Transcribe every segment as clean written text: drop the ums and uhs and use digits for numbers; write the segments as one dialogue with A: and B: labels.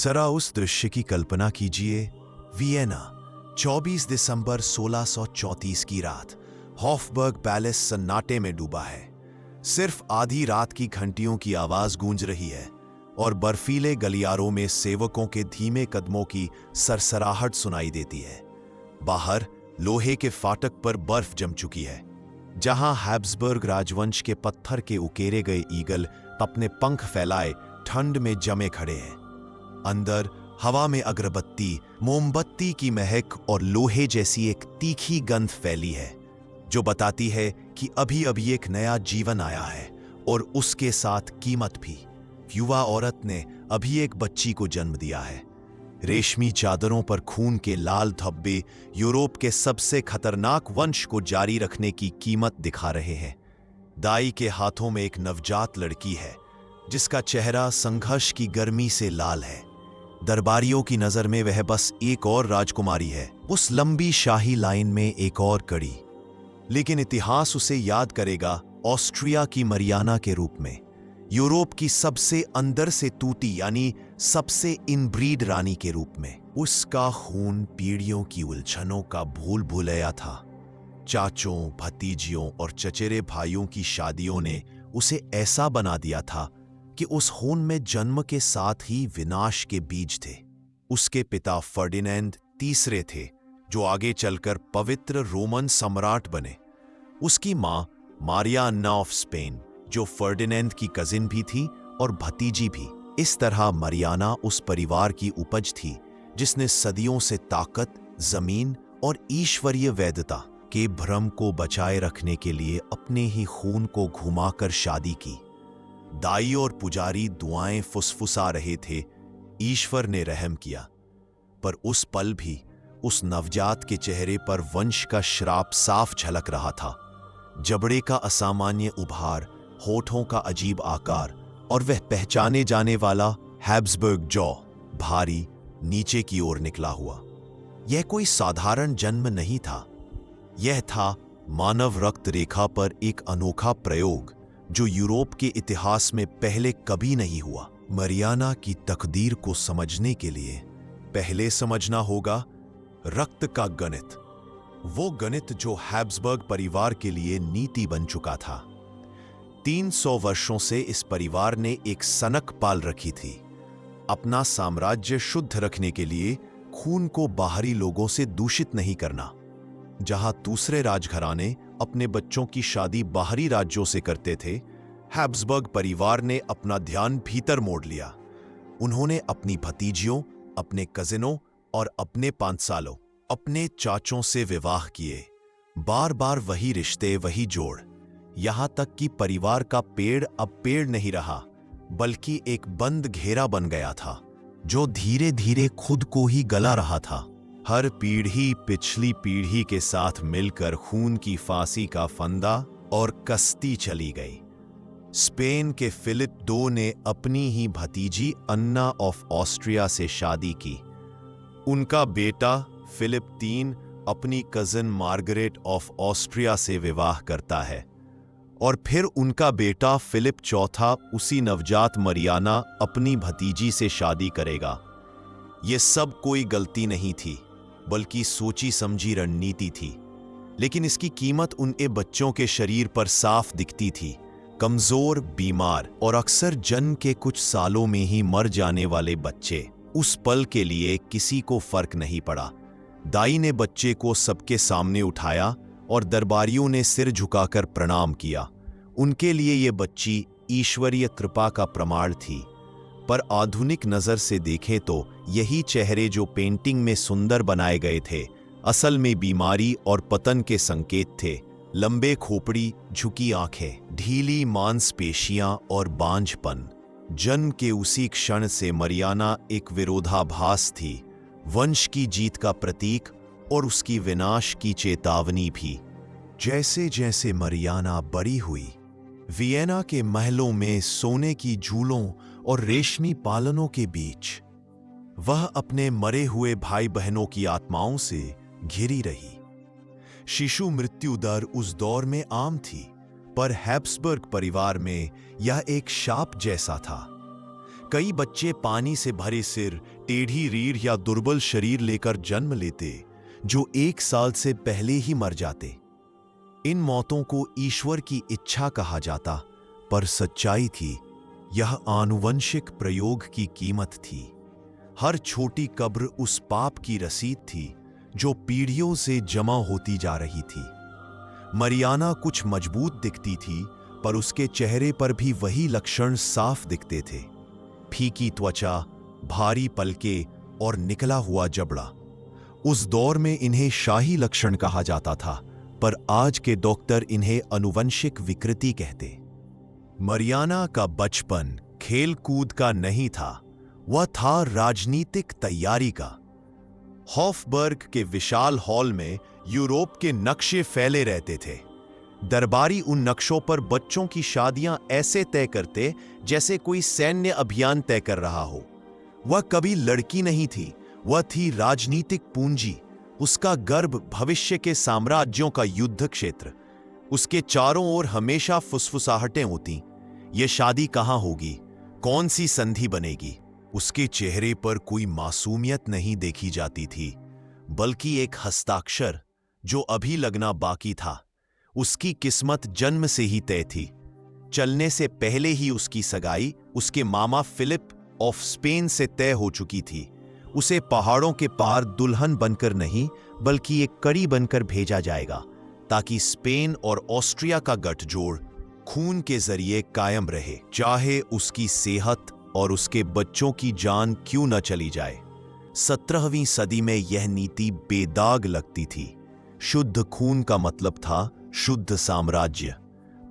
A: जरा उस दृश्य की कल्पना कीजिए। वियना, 24 दिसंबर 1634 की रात। हॉफबर्ग पैलेस सन्नाटे में डूबा है। सिर्फ आधी रात की घंटियों की आवाज गूंज रही है और बर्फीले गलियारों में सेवकों के धीमे कदमों की सरसराहट सुनाई देती है। बाहर लोहे के फाटक पर बर्फ जम चुकी है, जहां हैब्सबर्ग राजवंश के पत्थर के उकेरे गए ईगल अपने पंख फैलाए ठंड में जमे खड़े हैं। अंदर हवा में अगरबत्ती, मोमबत्ती की महक और लोहे जैसी एक तीखी गंध फैली है, जो बताती है कि अभी अभी एक नया जीवन आया है और उसके साथ कीमत भी। युवा औरत ने अभी एक बच्ची को जन्म दिया है। रेशमी चादरों पर खून के लाल धब्बे यूरोप के सबसे खतरनाक वंश को जारी रखने की कीमत दिखा रहे हैं। दाई के हाथों में एक नवजात लड़की है, जिसका चेहरा संघर्ष की गर्मी से लाल है। दरबारियों की नजर में वह बस एक और राजकुमारी है, उस लंबी शाही लाइन में एक और कड़ी। लेकिन इतिहास उसे याद करेगा ऑस्ट्रिया की मरियाना के रूप में, यूरोप की सबसे अंदर से टूटी यानी सबसे इनब्रीड रानी के रूप में। उसका खून पीढ़ियों की उलझनों का भूल भुलैया था। चाचों, भतीजियों और चचेरे भाइयों की शादियों ने उसे ऐसा बना दिया था कि उस खून में जन्म के साथ ही विनाश के बीज थे। उसके पिता फर्डिनेंड तीसरे थे, जो आगे चलकर पवित्र रोमन सम्राट बने। उसकी मां मारिया अन्ना ऑफ स्पेन, जो फर्डिनेंड की कजिन भी थी और भतीजी भी। इस तरह मरियाना उस परिवार की उपज थी जिसने सदियों से ताकत, जमीन और ईश्वरीय वैधता के भ्रम को बचाए रखने के लिए अपने ही खून को घुमाकर शादी की। दाई और पुजारी दुआएं फुसफुसा रहे थे, ईश्वर ने रहम किया। पर उस पल भी उस नवजात के चेहरे पर वंश का श्राप साफ झलक रहा था। जबड़े का असामान्य उभार, होठों का अजीब आकार और वह पहचाने जाने वाला हैब्सबर्ग जॉ, भारी नीचे की ओर निकला हुआ। यह कोई साधारण जन्म नहीं था। यह था मानव रक्त रेखा पर एक अनोखा प्रयोग, जो यूरोप के इतिहास में पहले कभी नहीं हुआ। मरियाना की तकदीर को समझने के लिए पहले समझना होगा रक्त का गणित, वो गणित जो हैब्सबर्ग परिवार के लिए नीति बन चुका था। 300 वर्षों से इस परिवार ने एक सनक पाल रखी थी, अपना साम्राज्य शुद्ध रखने के लिए खून को बाहरी लोगों से दूषित नहीं करना। जहां दूसरे राजघराने अपने बच्चों की शादी बाहरी राज्यों से करते थे, हैब्सबर्ग परिवार ने अपना ध्यान भीतर मोड़ लिया। उन्होंने अपनी भतीजियों, अपने कजिनों और अपने 5 सालों अपने चाचों से विवाह किए। बार बार वही रिश्ते, वही जोड़, यहां तक कि परिवार का पेड़ अब पेड़ नहीं रहा, बल्कि एक बंद घेरा बन गया था, जो धीरे धीरे खुद को ही गला रहा था। हर पीढ़ी पिछली पीढ़ी के साथ मिलकर खून की फांसी का फंदा और कसती चली गई। स्पेन के फिलिप II ने अपनी ही भतीजी अन्ना ऑफ ऑस्ट्रिया से शादी की। उनका बेटा फिलिप III अपनी कजिन मार्गरेट ऑफ ऑस्ट्रिया से विवाह करता है और फिर उनका बेटा फिलिप IV उसी नवजात मरियाना अपनी भतीजी से शादी करेगा। यह सब कोई गलती नहीं थी, बल्कि सोची समझी रणनीति थी। लेकिन इसकी कीमत उनके बच्चों के शरीर पर साफ दिखती थी। कमजोर, बीमार और अक्सर जन्म के कुछ सालों में ही मर जाने वाले बच्चे। उस पल के लिए किसी को फर्क नहीं पड़ा। दाई ने बच्चे को सबके सामने उठाया और दरबारियों ने सिर झुकाकर प्रणाम किया। उनके लिए यह बच्ची ईश्वरीय कृपा का प्रमाण थी। पर आधुनिक नजर से देखें तो यही चेहरे जो पेंटिंग में सुंदर बनाए गए थे, असल में बीमारी और पतन के संकेत थे। लंबे खोपड़ी, झुकी आंखें, ढीली मांसपेशियां और बांझपन। जन्म के उसी क्षण से मरियाना एक विरोधाभास थी, वंश की जीत का प्रतीक और उसकी विनाश की चेतावनी भी। जैसे जैसे मरियाना बड़ी हुई, वियना के महलों में सोने की झूलों और रेशमी पालनों के बीच वह अपने मरे हुए भाई बहनों की आत्माओं से घिरी रही। शिशु मृत्यु दर उस दौर में आम थी, पर हैब्सबर्ग परिवार में यह एक शाप जैसा था। कई बच्चे पानी से भरे सिर, टेढ़ी रीढ़ या दुर्बल शरीर लेकर जन्म लेते, जो 1 साल से पहले ही मर जाते। इन मौतों को ईश्वर की इच्छा कहा जाता, पर सच्चाई थी यह आनुवंशिक प्रयोग की कीमत थी। हर छोटी कब्र उस पाप की रसीद थी जो पीढ़ियों से जमा होती जा रही थी। मरियाना कुछ मजबूत दिखती थी, पर उसके चेहरे पर भी वही लक्षण साफ दिखते थे। फीकी त्वचा, भारी पलके और निकला हुआ जबड़ा। उस दौर में इन्हें शाही लक्षण कहा जाता था, पर आज के डॉक्टर इन्हें आनुवंशिक विकृति कहते। मरियाना का बचपन खेल कूद का नहीं था, वह था राजनीतिक तैयारी का। हॉफबर्ग के विशाल हॉल में यूरोप के नक्शे फैले रहते थे। दरबारी उन नक्शों पर बच्चों की शादियां ऐसे तय करते जैसे कोई सैन्य अभियान तय कर रहा हो। वह कभी लड़की नहीं थी, वह थी राजनीतिक पूंजी, उसका गर्भ भविष्य के साम्राज्यों का युद्ध क्षेत्र। उसके चारों ओर हमेशा फुसफुसाहटें होती, ये शादी कहाँ होगी, कौन सी संधि बनेगी। उसके चेहरे पर कोई मासूमियत नहीं देखी जाती थी, बल्कि एक हस्ताक्षर जो अभी लगना बाकी था। उसकी किस्मत जन्म से ही तय थी। चलने से पहले ही उसकी सगाई उसके मामा फिलिप ऑफ स्पेन से तय हो चुकी थी। उसे पहाड़ों के पार दुल्हन बनकर नहीं, बल्कि एक कड़ी बनकर भेजा जाएगा, ताकि स्पेन और ऑस्ट्रिया का गठजोड़ खून के जरिए कायम रहे, चाहे उसकी सेहत और उसके बच्चों की जान क्यों न चली जाए। 17वीं सदी में यह नीति बेदाग लगती थी। शुद्ध खून का मतलब था शुद्ध साम्राज्य,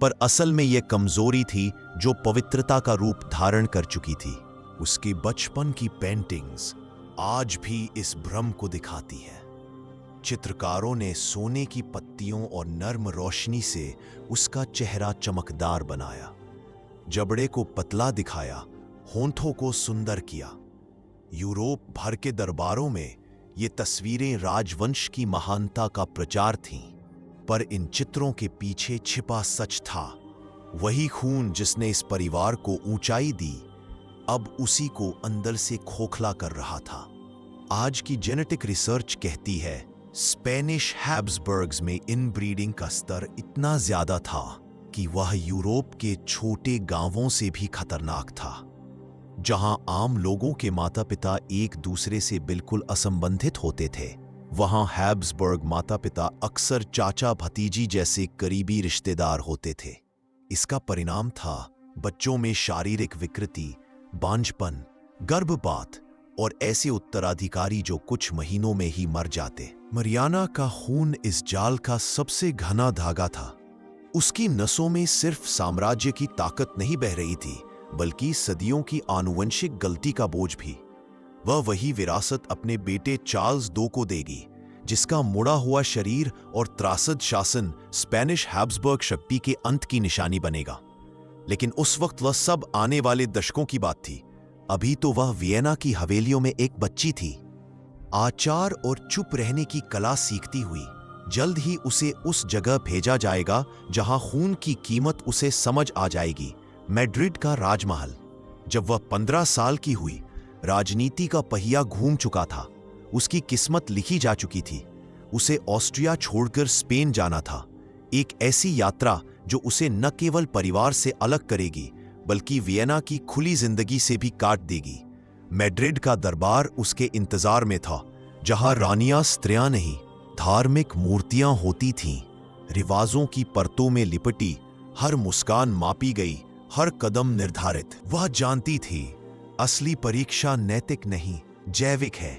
A: पर असल में यह कमजोरी थी जो पवित्रता का रूप धारण कर चुकी थी। उसके बचपन की पेंटिंग्स आज भी इस भ्रम को दिखाती हैं। चित्रकारों ने सोने की पत्तियों और नर्म रोशनी से उसका चेहरा चमकदार बनाया, जबड़े को पतला दिखाया, होंठों को सुंदर किया। यूरोप भर के दरबारों में ये तस्वीरें राजवंश की महानता का प्रचार थीं, पर इन चित्रों के पीछे छिपा सच था। वही खून जिसने इस परिवार को ऊंचाई दी, अब उसी को अंदर से खोखला कर रहा था। आज की जेनेटिक रिसर्च कहती है, स्पेनिश हैब्सबर्ग्स में इनब्रीडिंग का स्तर इतना ज्यादा था कि वह यूरोप के छोटे गांवों से भी खतरनाक था। जहां आम लोगों के माता पिता एक दूसरे से बिल्कुल असंबंधित होते थे, वहां हैब्सबर्ग माता पिता अक्सर चाचा भतीजी जैसे करीबी रिश्तेदार होते थे। इसका परिणाम था बच्चों में शारीरिक विकृति, बांझपन, गर्भपात और ऐसे उत्तराधिकारी जो कुछ महीनों में ही मर जाते। मरियाना का खून इस जाल का सबसे घना धागा था। उसकी नसों में सिर्फ साम्राज्य की ताकत नहीं बह रही थी, बल्कि सदियों की आनुवंशिक गलती का बोझ भी। वह वही विरासत अपने बेटे चार्ल्स II को देगी, जिसका मुड़ा हुआ शरीर और त्रासद शासन स्पेनिश हैब्सबर्ग शक्ति के अंत की निशानी बनेगा। लेकिन उस वक्त वह सब आने वाले दशकों की बात थी। अभी तो वह वियना की हवेलियों में एक बच्ची थी, आचार और चुप रहने की कला सीखती हुई। जल्द ही उसे उस जगह भेजा जाएगा जहां खून की कीमत उसे समझ आ जाएगी, मैड्रिड का राजमहल। जब वह 15 साल की हुई, राजनीति का पहिया घूम चुका था, उसकी किस्मत लिखी जा चुकी थी। उसे ऑस्ट्रिया छोड़कर स्पेन जाना था, एक ऐसी यात्रा जो उसे न केवल परिवार से अलग करेगी, बल्कि वियना की खुली जिंदगी से भी काट देगी। मैड्रिड का दरबार उसके इंतजार में था, जहां रानियां स्त्रियां नहीं, धार्मिक मूर्तियां होती थीं। रिवाजों की परतों में लिपटी, हर मुस्कान मापी गई, हर कदम निर्धारित। वह जानती थी असली परीक्षा नैतिक नहीं, जैविक है।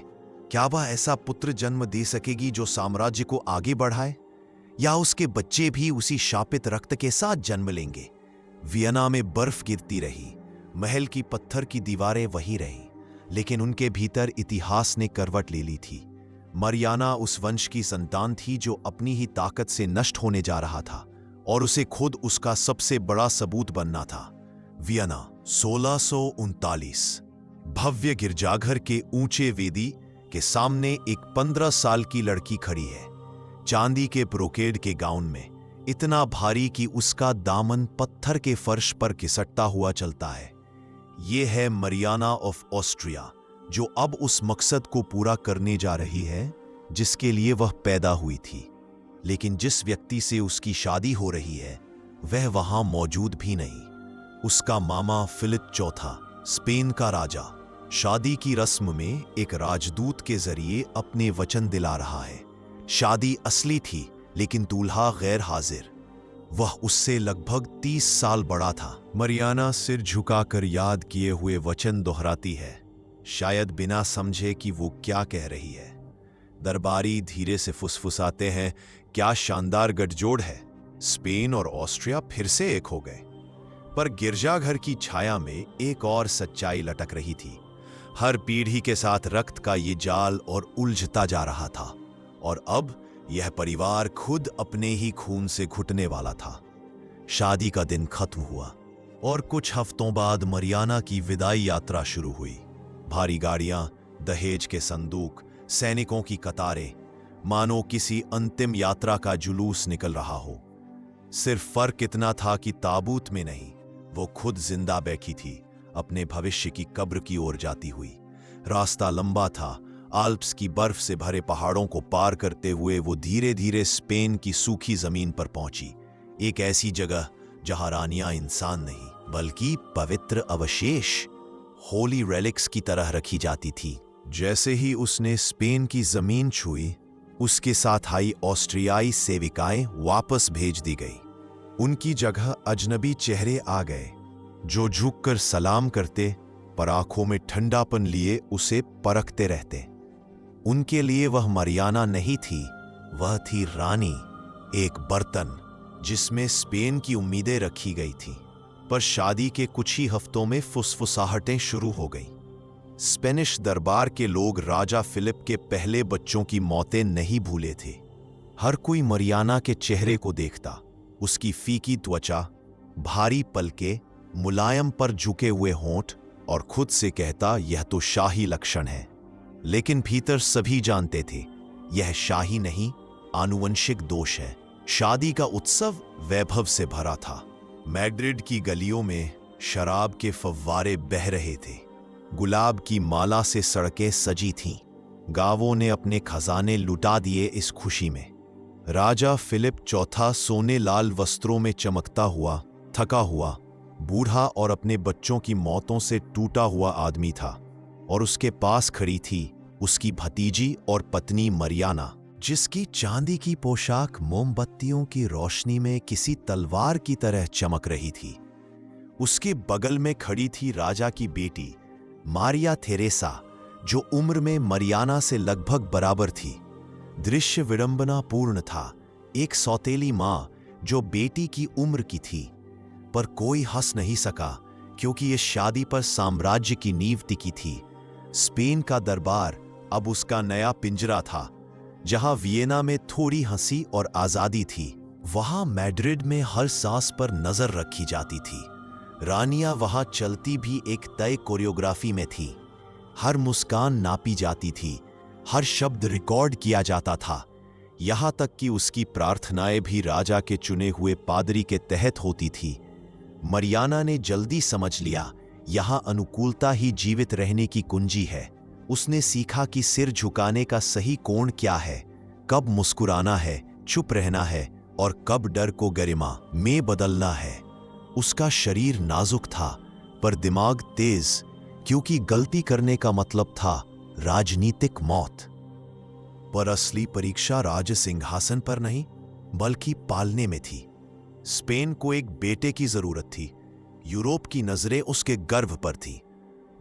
A: क्या वह ऐसा पुत्र जन्म दे सकेगी जो साम्राज्य को आगे बढ़ाए, या उसके बच्चे भी उसी शापित रक्त के साथ जन्म लेंगे? वियना में बर्फ गिरती रही, महल की पत्थर की दीवारें वही रहीं, लेकिन उनके भीतर इतिहास ने करवट ले ली थी। मरियाना उस वंश की संतान थी जो अपनी ही ताकत से नष्ट होने जा रहा था, और उसे खुद उसका सबसे बड़ा सबूत बनना था। वियना 1639। भव्य गिरजाघर के ऊंचे वेदी के सामने एक 15 साल की लड़की खड़ी है, चांदी के ब्रोकेड के गाउन में, इतना भारी कि उसका दामन पत्थर के फर्श पर घिसटता हुआ चलता है। ये है मरियाना ऑफ ऑस्ट्रिया, जो अब उस मकसद को पूरा करने जा रही है जिसके लिए वह पैदा हुई थी। लेकिन जिस व्यक्ति से उसकी शादी हो रही है वह वहां मौजूद भी नहीं। उसका मामा फिलिप चौथा, स्पेन का राजा, शादी की रस्म में एक राजदूत के जरिए अपने वचन दिला रहा है। शादी असली थी लेकिन दूल्हा गैर हाजिर। वह उससे लगभग 30 साल बड़ा था। मरियाना सिर झुकाकर याद किए हुए वचन दोहराती है, शायद बिना समझे कि वो क्या कह रही है। दरबारी धीरे से फुसफुसाते हैं, क्या शानदार गठजोड़ है, स्पेन और ऑस्ट्रिया फिर से एक हो गए। पर गिरजाघर की छाया में एक और सच्चाई लटक रही थी। हर पीढ़ी के साथ रक्त का ये जाल और उलझता जा रहा था, और अब यह परिवार खुद अपने ही खून से घुटने वाला था। शादी का दिन खत्म हुआ और कुछ हफ्तों बाद मरियाना की विदाई यात्रा शुरू हुई। भारी गाड़ियां, दहेज के संदूक, सैनिकों की कतारें, मानो किसी अंतिम यात्रा का जुलूस निकल रहा हो। सिर्फ फर्क इतना था कि ताबूत में नहीं, वो खुद जिंदा बैठी थी, अपने भविष्य की कब्र की ओर जाती हुई। रास्ता लंबा था। आल्प्स की बर्फ से भरे पहाड़ों को पार करते हुए वो धीरे धीरे स्पेन की सूखी जमीन पर पहुंची, एक ऐसी जगह जहां रानियां इंसान नहीं बल्कि पवित्र अवशेष, होली रेलिक्स की तरह रखी जाती थी। जैसे ही उसने स्पेन की जमीन छुई, उसके साथ आई ऑस्ट्रियाई सेविकाएं वापस भेज दी गई। उनकी जगह अजनबी चेहरे आ गए जो झुककर सलाम करते, पर आंखों में ठंडापन लिए उसे परखते रहते। उनके लिए वह मरियाना नहीं थी, वह थी रानी, एक बर्तन जिसमें स्पेन की उम्मीदें रखी गई थी। पर शादी के कुछ ही हफ्तों में फुसफुसाहटें शुरू हो गईं। स्पेनिश दरबार के लोग राजा फिलिप के पहले बच्चों की मौतें नहीं भूले थे। हर कोई मरियाना के चेहरे को देखता, उसकी फीकी त्वचा, भारी पलके, मुलायम पर झुके हुए होंठ, और खुद से कहता, यह तो शाही लक्षण है। लेकिन भीतर सभी जानते थे, यह शाही नहीं, आनुवंशिक दोष है। शादी का उत्सव वैभव से भरा था। मैड्रिड की गलियों में शराब के फव्वारे बह रहे थे, गुलाब की माला से सड़कें सजी थीं। गांवों ने अपने खजाने लुटा दिए इस खुशी में। राजा फिलिप चौथा सोने लाल वस्त्रों में चमकता हुआ, थका हुआ, बूढ़ा और अपने बच्चों की मौतों से टूटा हुआ आदमी था, और उसके पास खड़ी थी उसकी भतीजी और पत्नी मरियाना, जिसकी चांदी की पोशाक मोमबत्तियों की रोशनी में किसी तलवार की तरह चमक रही थी। उसके बगल में खड़ी थी राजा की बेटी मारिया थेरेसा, जो उम्र में मरियाना से लगभग बराबर थी। दृश्य विडंबनापूर्ण था। एक सौतेली मां जो बेटी की उम्र की थी, पर कोई हंस नहीं सका क्योंकि इस शादी पर साम्राज्य की नींव टिकी थी। स्पेन का दरबार अब उसका नया पिंजरा था। जहां वियना में थोड़ी हंसी और आजादी थी, वहां मैड्रिड में हर सांस पर नजर रखी जाती थी। रानियां वहां चलती भी एक तय कोरियोग्राफी में थी। हर मुस्कान नापी जाती थी, हर शब्द रिकॉर्ड किया जाता था, यहां तक कि उसकी प्रार्थनाएं भी राजा के चुने हुए पादरी के तहत होती थी। मरियाना ने जल्दी समझ लिया, यहां अनुकूलता ही जीवित रहने की कुंजी है। उसने सीखा कि सिर झुकाने का सही कोण क्या है, कब मुस्कुराना है, चुप रहना है, और कब डर को गरिमा में बदलना है। उसका शरीर नाजुक था, पर दिमाग तेज, क्योंकि गलती करने का मतलब था राजनीतिक मौत। पर असली परीक्षा राज सिंहासन पर नहीं, बल्कि पालने में थी। स्पेन को एक बेटे की जरूरत थी। यूरोप की नजरें उसके गर्भ पर थी,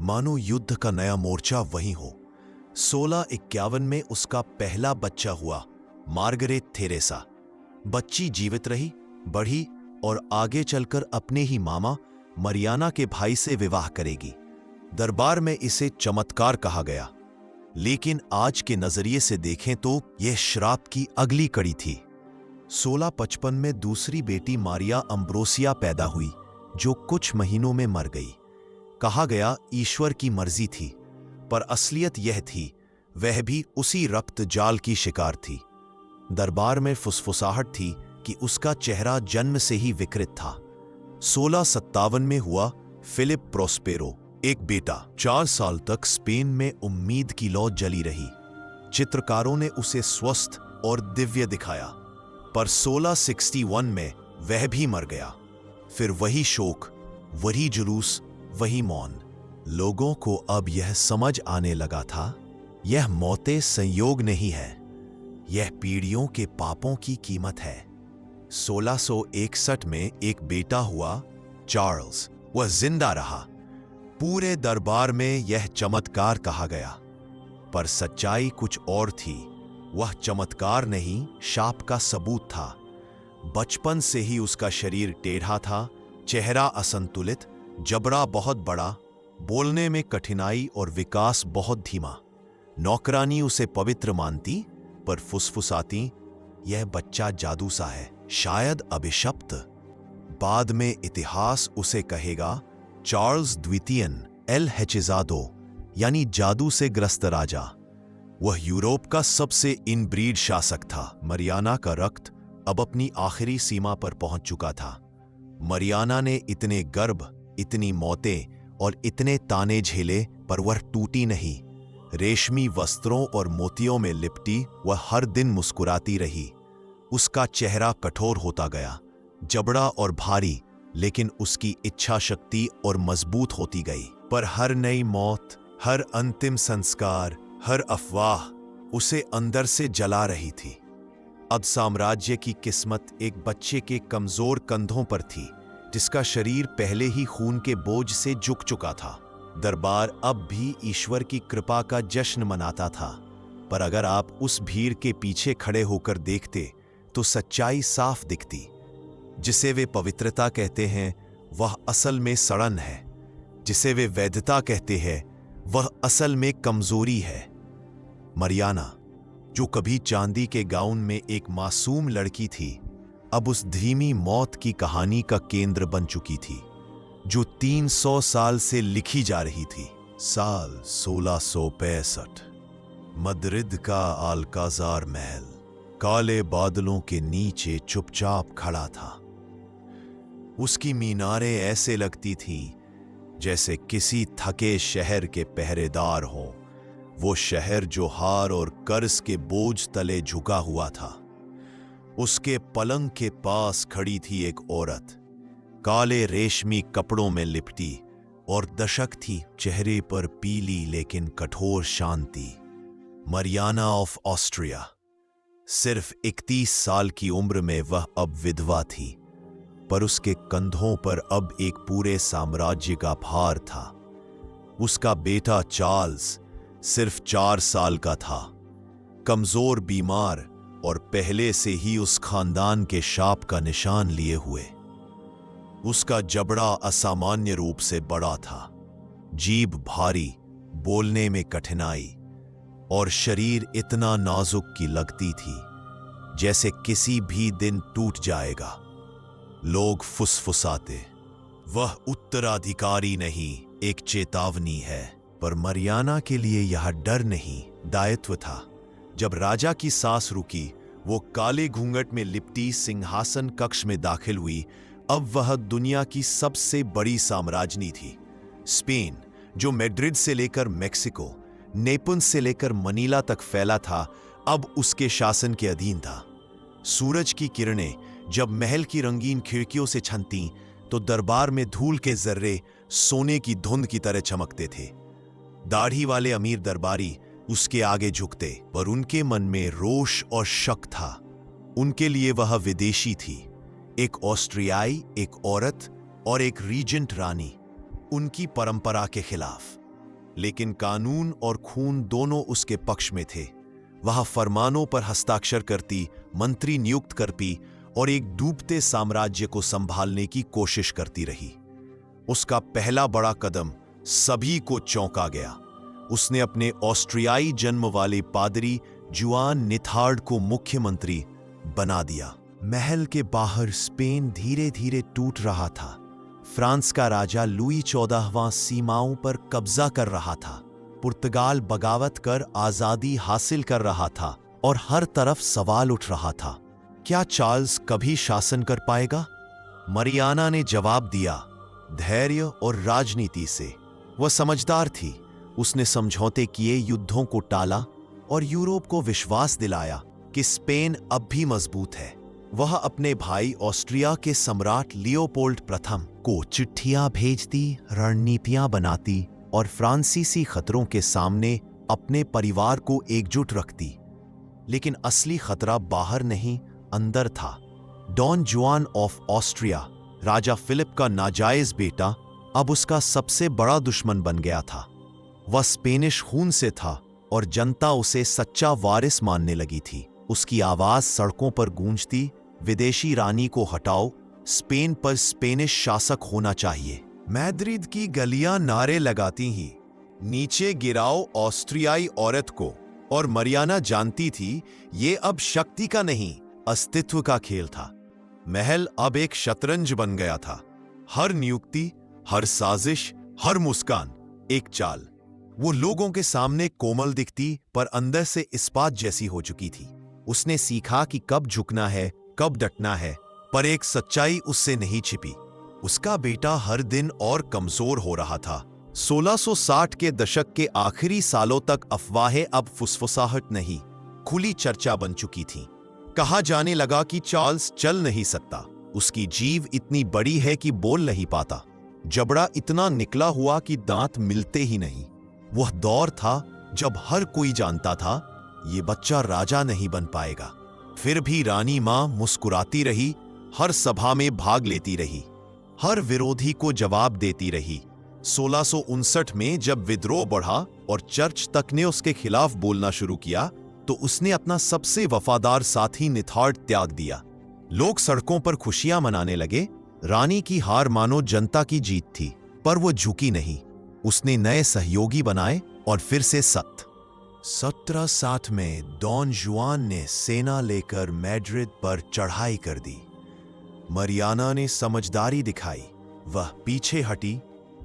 A: मानो युद्ध का नया मोर्चा वहीं हो। 1651 में उसका पहला बच्चा हुआ, मार्गरेट थेरेसा। बच्ची जीवित रही, बढ़ी और आगे चलकर अपने ही मामा मरियाना के भाई से विवाह करेगी। दरबार में इसे चमत्कार कहा गया, लेकिन आज के नजरिए से देखें तो यह श्राप की अगली कड़ी थी। 1655 में दूसरी बेटी मारिया अम्ब्रोसिया पैदा हुई, जो कुछ महीनों में मर गई। कहा गया ईश्वर की मर्जी थी, पर असलियत यह थी, वह भी उसी रक्त जाल की शिकार थी। दरबार में फुसफुसाहट थी कि उसका चेहरा जन्म से ही विकृत था। 1657 में हुआ फिलिप प्रोस्पेरो, एक बेटा। 4 साल तक स्पेन में उम्मीद की लौ जली रही। चित्रकारों ने उसे स्वस्थ और दिव्य दिखाया, पर 1661 में वह भी मर गया। फिर वही शोक, वही जुलूस, वही मौन। लोगों को अब यह समझ आने लगा था, यह मौतें संयोग नहीं है, यह पीढ़ियों के पापों की कीमत है। 1661 में एक बेटा हुआ, चार्ल्स। वह जिंदा रहा। पूरे दरबार में यह चमत्कार कहा गया, पर सच्चाई कुछ और थी। वह चमत्कार नहीं, शाप का सबूत था। बचपन से ही उसका शरीर टेढ़ा था, चेहरा असंतुलित, जबड़ा बहुत बड़ा, बोलने में कठिनाई और विकास बहुत धीमा। नौकरानी उसे पवित्र मानती, पर फुसफुसाती, यह बच्चा जादू सा है, शायद अभिशप्त। बाद में इतिहास उसे कहेगा चार्ल्स द्वितीयन एल हेचिजादो, यानी जादू से ग्रस्त राजा। वह यूरोप का सबसे इनब्रीड शासक था। मरियाना का रक्त अब अपनी आखिरी सीमा पर पहुंच चुका था। मरियाना ने इतने गर्भ, इतनी मौतें और इतने ताने झेले, पर वह टूटी नहीं। रेशमी वस्त्रों और मोतियों में लिपटी वह हर दिन मुस्कुराती रही। उसका चेहरा कठोर होता गया, जबड़ा और भारी, लेकिन उसकी इच्छा शक्ति और मजबूत होती गई। पर हर नई मौत, हर अंतिम संस्कार, हर अफवाह उसे अंदर से जला रही थी। अब साम्राज्य की किस्मत एक बच्चे के कमजोर कंधों पर थी, जिसका शरीर पहले ही खून के बोझ से झुक चुका था। दरबार अब भी ईश्वर की कृपा का जश्न मनाता था, पर अगर आप उस भीड़ के पीछे खड़े होकर देखते तो सच्चाई साफ दिखती। जिसे वे पवित्रता कहते हैं, वह असल में सड़न है। जिसे वे वैधता कहते हैं, वह असल में कमजोरी है। मरियाना, जो कभी चांदी के गाउन में एक मासूम लड़की थी, अब उस धीमी मौत की कहानी का केंद्र बन चुकी थी, जो 300 साल से लिखी जा रही थी। साल 1665। मद्रिद का अल्काजार महल काले बादलों के नीचे चुपचाप खड़ा था। उसकी मीनारें ऐसे लगती थीं जैसे किसी थके शहर के पहरेदार हों। वो शहर जो हार और कर्ज के बोझ तले झुका हुआ था। उसके पलंग के पास खड़ी थी एक औरत, काले रेशमी कपड़ों में लिपटी, और दशक थी चेहरे पर पीली लेकिन कठोर शांति। Mariana of Austria. सिर्फ 31 साल की उम्र में वह अब विधवा थी, पर उसके कंधों पर अब एक पूरे साम्राज्य का भार था। उसका बेटा चार्ल्स सिर्फ 4 साल का था, कमजोर, बीमार और पहले से ही उस खानदान के शाप का निशान लिए हुए। उसका जबड़ा असामान्य रूप से बड़ा था, जीभ भारी, बोलने में कठिनाई, और शरीर इतना नाजुक की लगती थी जैसे किसी भी दिन टूट जाएगा। लोग फुसफुसाते, वह उत्तराधिकारी नहीं, एक चेतावनी है। पर मरियाना के लिए यह डर नहीं, दायित्व था। जब राजा की सांस रुकी, वो काले घूंघट में लिपटी सिंहासन कक्ष में दाखिल हुई। अब वह दुनिया की सबसे बड़ी साम्राज्ञी थी। स्पेन, जो मैड्रिड से लेकर मेक्सिको, नेपल्स से लेकर मनीला तक फैला था, अब उसके शासन के अधीन था। सूरज की किरणें जब महल की रंगीन खिड़कियों से छनतीं, तो दरबार में धूल के जर्रे सोने की धुंध की तरह चमकते थे। दाढ़ी वाले अमीर दरबारी उसके आगे झुकते, पर उनके मन में रोष और शक था। उनके लिए वह विदेशी थी, एक ऑस्ट्रियाई, एक औरत और एक रीजेंट रानी, उनकी परंपरा के खिलाफ। लेकिन कानून और खून दोनों उसके पक्ष में थे। वह फरमानों पर हस्ताक्षर करती, मंत्री नियुक्त करती और एक डूबते साम्राज्य को संभालने की कोशिश करती रही। उसका पहला बड़ा कदम सभी को चौंका गया। उसने अपने ऑस्ट्रियाई जन्म वाले पादरी जुआन निथार्ड को मुख्यमंत्री बना दिया। महल के बाहर स्पेन धीरे धीरे टूट रहा था। फ्रांस का राजा लुई 14वां सीमाओं पर कब्जा कर रहा था। पुर्तगाल बगावत कर आजादी हासिल कर रहा था और हर तरफ सवाल उठ रहा था, क्या चार्ल्स कभी शासन कर पाएगा? मरियाना ने जवाब दिया, धैर्य और राजनीति से। वह समझदार थी। उसने समझौते किए, युद्धों को टाला और यूरोप को विश्वास दिलाया कि स्पेन अब भी मजबूत है। वह अपने भाई ऑस्ट्रिया के सम्राट लियोपोल्ड प्रथम को चिट्ठियां भेजती, रणनीतियां बनाती और फ्रांसीसी खतरों के सामने अपने परिवार को एकजुट रखती। लेकिन असली खतरा बाहर नहीं, अंदर था। डॉन जुआन ऑफ ऑस्ट्रिया, राजा फिलिप का नाजायज बेटा, अब उसका सबसे बड़ा दुश्मन बन गया था। वह स्पेनिश खून से था और जनता उसे सच्चा वारिस मानने लगी थी। उसकी आवाज सड़कों पर गूंजती, विदेशी रानी को हटाओ, स्पेन पर स्पेनिश शासक होना चाहिए। मैद्रिद की गलियां नारे लगाती ही, नीचे गिराओ ऑस्ट्रियाई औरत को। और मरियाना जानती थी ये अब शक्ति का नहीं, अस्तित्व का खेल था। महल अब एक शतरंज बन गया था। हर नियुक्ति, हर साजिश, हर मुस्कान एक चाल। वो लोगों के सामने कोमल दिखती, पर अंदर से इस्पात जैसी हो चुकी थी। उसने सीखा कि कब झुकना है, कब डटना है, पर एक सच्चाई उससे नहीं छिपी। उसका बेटा हर दिन और कमजोर हो रहा था। 1660 के दशक के आखिरी सालों तक अफवाहें अब फुसफुसाहट नहीं, खुली चर्चा बन चुकी थीं। कहा जाने लगा कि चार्ल्स चल नहीं सकता, उसकी जीभ इतनी बड़ी है कि बोल नहीं पाता, जबड़ा इतना निकला हुआ कि दांत मिलते ही नहीं। वह दौर था जब हर कोई जानता था ये बच्चा राजा नहीं बन पाएगा। फिर भी रानी मां मुस्कुराती रही, हर सभा में भाग लेती रही, हर विरोधी को जवाब देती रही। 1659 में जब विद्रोह बढ़ा और चर्च तक ने उसके खिलाफ बोलना शुरू किया, तो उसने अपना सबसे वफादार साथी निथार्ड त्याग दिया। लोग सड़कों पर खुशियां मनाने लगे। रानी की हार मानो जनता की जीत थी, पर वो झुकी नहीं। उसने नए सहयोगी बनाए और फिर से 1760 में डॉन जुआन ने सेना लेकर मैड्रिड पर चढ़ाई कर दी। मरियाना ने समझदारी दिखाई, वह पीछे हटी,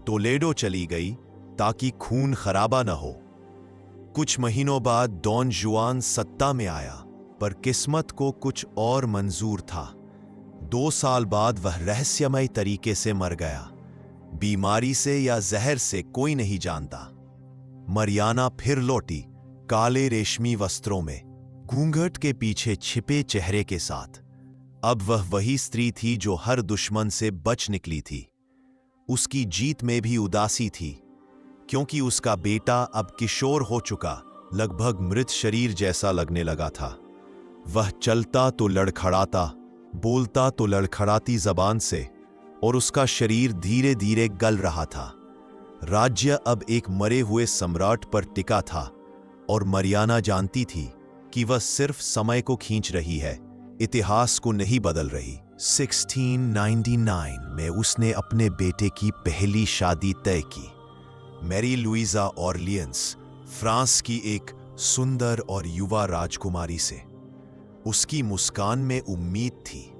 A: टोलेडो चली गई ताकि खून खराबा न हो। कुछ महीनों बाद डॉन जुआन सत्ता में आया, पर किस्मत को कुछ और मंजूर था। 2 साल बाद वह रहस्यमय तरीके से मर गया, बीमारी से या जहर से कोई नहीं जानता। मरियाना फिर लौटी, काले रेशमी वस्त्रों में, घूंघट के पीछे छिपे चेहरे के साथ। अब वह वही स्त्री थी जो हर दुश्मन से बच निकली थी। उसकी जीत में भी उदासी थी, क्योंकि उसका बेटा अब किशोर हो चुका, लगभग मृत शरीर जैसा लगने लगा था। वह चलता तो लड़खड़ाता, बोलता तो लड़खड़ाती जबान से, और उसका शरीर धीरे धीरे गल रहा था। राज्य अब एक मरे हुए सम्राट पर टिका था, और मरियाना जानती थी कि वह सिर्फ समय को खींच रही है, इतिहास को नहीं बदल रही। 1699 में उसने अपने बेटे की पहली शादी तय की, मैरी लुइजा ऑरलियंस, फ्रांस की एक सुंदर और युवा राजकुमारी से। उसकी मुस्कान में उम्मीद थी।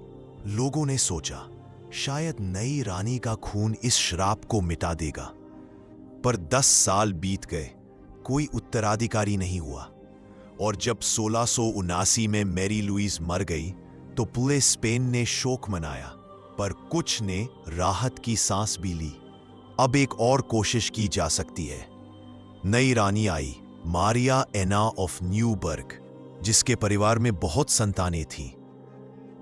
A: लोगों ने सोचा शायद नई रानी का खून इस श्राप को मिटा देगा, पर 10 साल बीत गए, कोई उत्तराधिकारी नहीं हुआ। और जब 1679 में मैरी लुइस मर गई, तो पूरे स्पेन ने शोक मनाया, पर कुछ ने राहत की सांस भी ली। अब एक और कोशिश की जा सकती है। नई रानी आई, मारिया एना ऑफ न्यूबर्ग, जिसके परिवार में बहुत संतानें थीं।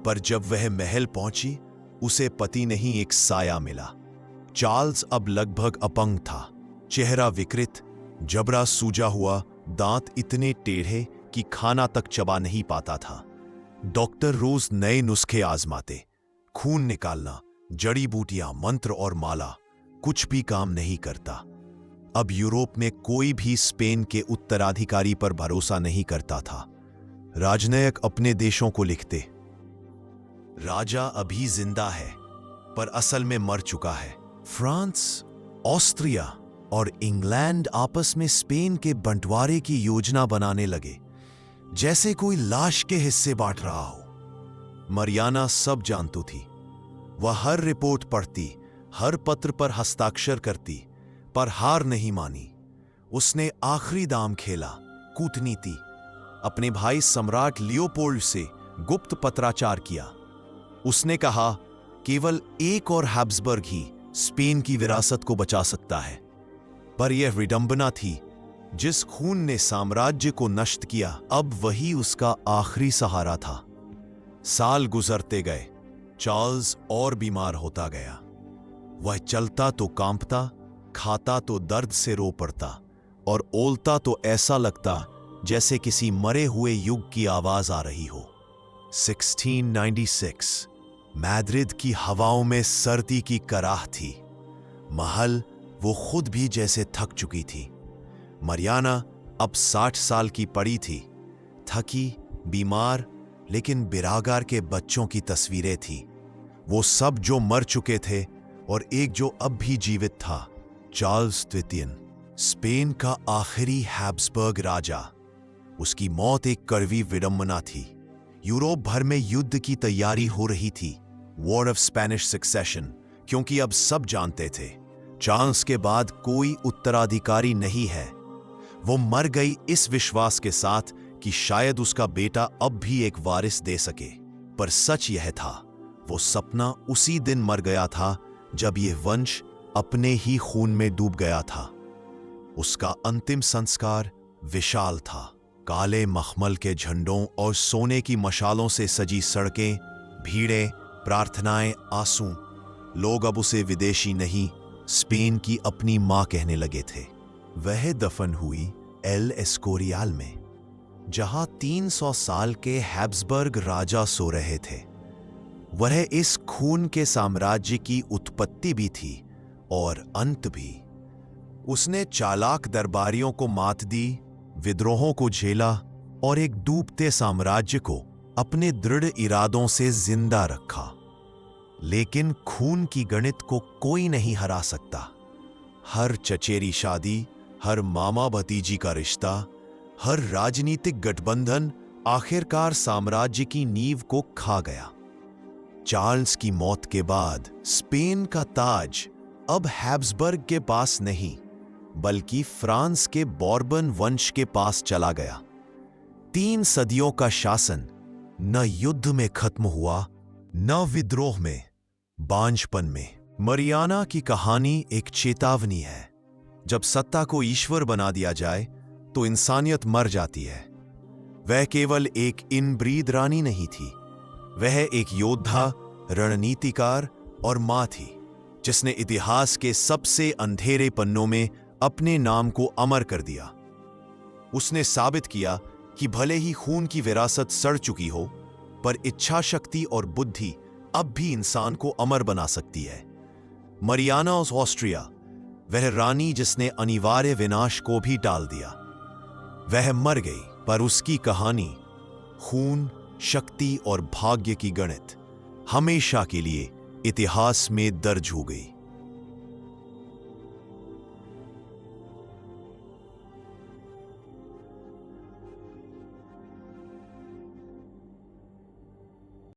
A: पर जब वह महल पहुंची, उसे पति नहीं एक साया मिला। चार्ल्स अब लगभग अपंग था, चेहरा विकृत, जबड़ा सूजा हुआ, दांत इतने टेढ़े कि खाना तक चबा नहीं पाता था। डॉक्टर रोज नए नुस्खे आजमाते, खून निकालना, जड़ी बूटियां, मंत्र और माला, कुछ भी काम नहीं करता। अब यूरोप में कोई भी स्पेन के उत्तराधिकारी पर भरोसा नहीं करता था। राजनयिक अपने देशों को लिखते, राजा अभी जिंदा है, पर असल में मर चुका है। फ्रांस, ऑस्ट्रिया और इंग्लैंड आपस में स्पेन के बंटवारे की योजना बनाने लगे, जैसे कोई लाश के हिस्से बांट रहा हो। मरियाना सब जानती थी। वह हर रिपोर्ट पढ़ती, हर पत्र पर हस्ताक्षर करती, पर हार नहीं मानी। उसने आखिरी दाम खेला, कूटनीति। अपने भाई सम्राट लियोपोल्ड से गुप्त पत्राचार किया। उसने कहा केवल एक और हैब्सबर्ग ही स्पेन की विरासत को बचा सकता है। पर यह विडंबना थी, जिस खून ने साम्राज्य को नष्ट किया अब वही उसका आखिरी सहारा था। साल गुजरते गए, चार्ल्स और बीमार होता गया। वह चलता तो कांपता, खाता तो दर्द से रो पड़ता और ओलता तो ऐसा लगता जैसे किसी मरे हुए युग की आवाज आ रही हो। 1696 मैद्रिद की हवाओं में सर्दी की कराह थी। महल वो खुद भी जैसे थक चुकी थी। मरियाना अब 60 साल की पड़ी थी, थकी, बीमार, लेकिन बिरागार के बच्चों की तस्वीरें थी। वो सब जो मर चुके थे और एक जो अब भी जीवित था, चार्ल्स द्वितीय, स्पेन का आखिरी हैब्सबर्ग राजा। उसकी मौत एक कड़वी विडंबना थी। यूरोप भर में युद्ध की तैयारी हो रही थी, वॉर ऑफ स्पेनिश सक्सेशन, क्योंकि अब सब जानते थे चार्ल्स के बाद कोई उत्तराधिकारी नहीं है। वो मर गई इस विश्वास के साथ कि शायद उसका बेटा अब भी एक वारिस दे सके। पर सच यह था, वो सपना उसी दिन मर गया था जब यह वंश अपने ही खून में डूब गया था। उसका अंतिम संस्कार विशाल था। काले मखमल के झंडों और सोने की मशालों से सजी सड़कें, भीड़ें, प्रार्थनाएं, आंसू। लोग अब उसे विदेशी नहीं, स्पेन की अपनी मां कहने लगे थे। वह दफन हुई एल एस्कोरियाल में, जहां 300 साल के हैब्सबर्ग राजा सो रहे थे। वह इस खून के साम्राज्य की उत्पत्ति भी थी और अंत भी। उसने चालाक दरबारियों को मात दी, विद्रोहों को झेला और एक डूबते साम्राज्य को अपने दृढ़ इरादों से जिंदा रखा। लेकिन खून की गणित को कोई नहीं हरा सकता। हर चचेरी शादी, हर मामा भतीजी का रिश्ता, हर राजनीतिक गठबंधन आखिरकार साम्राज्य की नींव को खा गया। चार्ल्स की मौत के बाद स्पेन का ताज अब हैब्सबर्ग के पास नहीं, बल्कि फ्रांस के बॉर्बन वंश के पास चला गया। 3 सदियों का शासन न युद्ध में खत्म हुआ, न विद्रोह में, बांझपन में। मरियाना की कहानी एक चेतावनी है। जब सत्ता को ईश्वर बना दिया जाए तो इंसानियत मर जाती है। वह केवल एक इनब्रीड रानी नहीं थी, वह एक योद्धा, रणनीतिकार और मां थी, जिसने इतिहास के सबसे अंधेरे पन्नों में अपने नाम को अमर कर दिया। उसने साबित किया कि भले ही खून की विरासत सड़ चुकी हो, पर इच्छा शक्ति और बुद्धि अब भी इंसान को अमर बना सकती है। मरियाना ऑफ ऑस्ट्रिया, वह रानी जिसने अनिवार्य विनाश को भी टाल दिया। वह मर गई, पर उसकी कहानी खून, शक्ति और भाग्य की गणित हमेशा के लिए इतिहास में दर्ज हो गई।